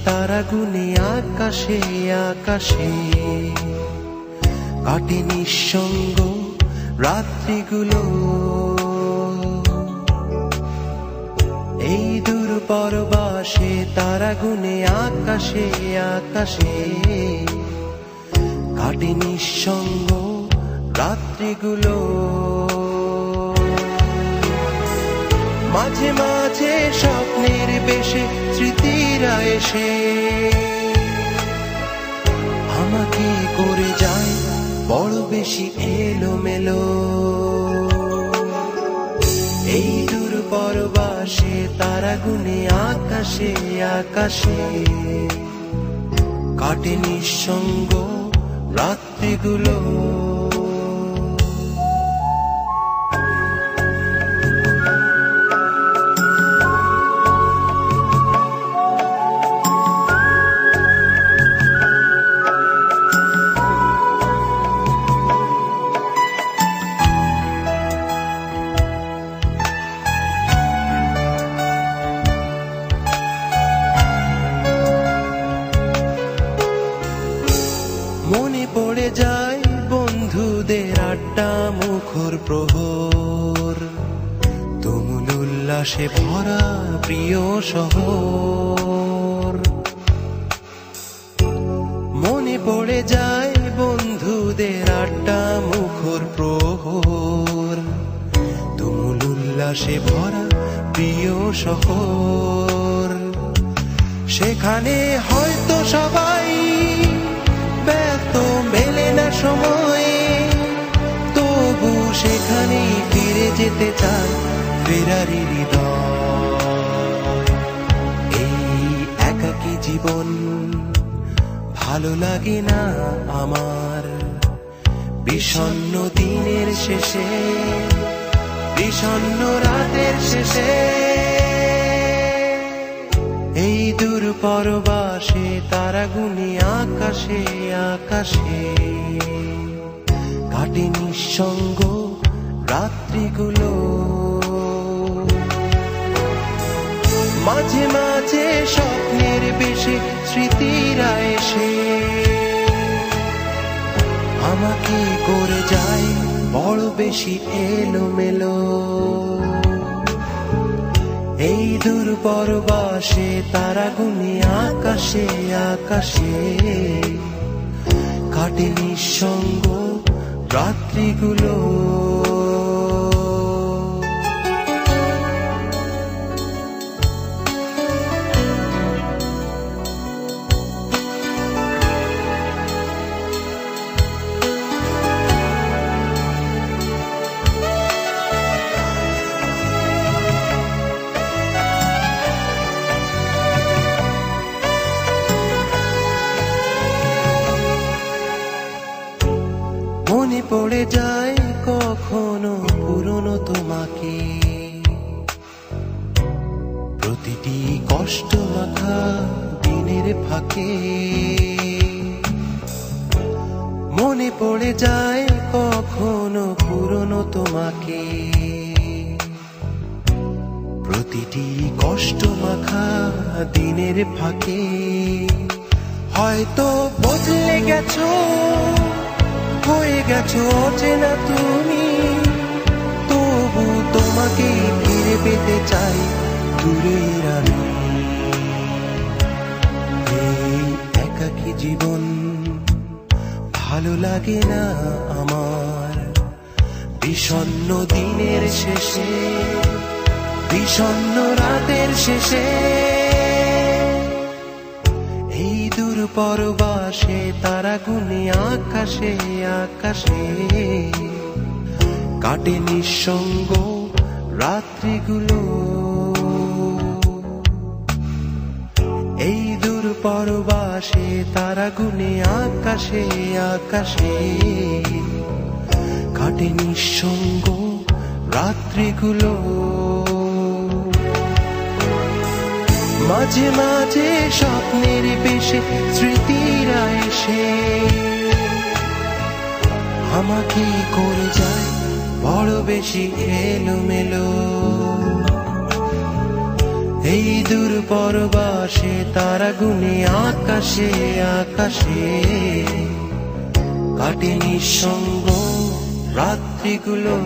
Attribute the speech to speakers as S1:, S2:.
S1: তারা গুনে আকাশে আকাশে, কাটে নিঃসঙ্গ রাত্রিগুলো। এই দূর পরবাসে তারা গুনে আকাশে আকাশে, কাটে নিঃসঙ্গ রাত্রিগুলো। মাঝে মাঝে স্বপ্নের বেশে স্মৃতিরা এসে আমাকে করে যায় বড় বেশি এলোমেলো। এই দূর পরবাসে তারা গুনে আকাশে আকাশে, কাটে নিঃসঙ্গ রাত্রিগুলো। মনে পড়ে যায় বন্ধুদের আড্ডা মুখর প্রহর, তুমুল উল্লাসে ভরা প্রিয় শহর। মনে পড়ে যায় বন্ধুদের আড্ডা মুখর প্রহর, তুমুল উল্লাসে ভরা প্রিয় শহর। সেখানে হয়তো সবাই ব্যস্ত, মেলে না সময়, তবু সেখানেই ফিরে যেতে চায় ফেরারি হৃদয়। এই একাকী জীবন ভালো লাগে না আমার, বিষণ্ণ দিনের শেষে, বিষণ্ণ রাতের শেষে। এই দূর পরবাসে তারা গুনে আকাশে আকাশে, কাটে নিঃসঙ্গ রাত্রিগুলো। মাঝে মাঝে স্বপ্নের বেশে স্মৃতিরা এসে আমাকে করে যায় বড় বেশি এলোমেলো। এই দূর পরবাসে তারা গুনে আকাশে আকাশে, কাটে নিঃসঙ্গ রাত্রিগুলো। মনে পড়ে যায় কখনো পুরনো তোমাকে, প্রতিটি কষ্ট মাখা দিনের ফাঁকে। মনে পড়ে যায় কখনো পুরনো তোমাকে, প্রতিটি কষ্ট মাখা দিনের ফাঁকে। হয়তো বদলে গেছো, হয়ে গেছো অচেনা তুমি, তবু তোমাকে ফিরে পেতে চাই দূরের আমি। এই একাকী জীবন ভালো লাগে না আমার, বিষণ্ণ দিনের শেষে, বিষণ্ণ রাতের শেষে। এই দূর পরবাসে তারা গুনে আকাশে আকাশে, কাটে নিঃসঙ্গ রাত্রিগুলো। এই দূর পরবাসে তারা গুনে আকাশে আকাশে, কাটে নিঃসঙ্গ রাত্রিগুলো। মাঝে মাঝে স্বপ্নের বেশে স্মৃতিরা এসে আমাকে করে যায় বড় বেশি এলোমেলো। এই দূর পরবাসে তারা গুনে আকাশে আকাশে কাটে নিঃসঙ্গ রাত্রিগুলো।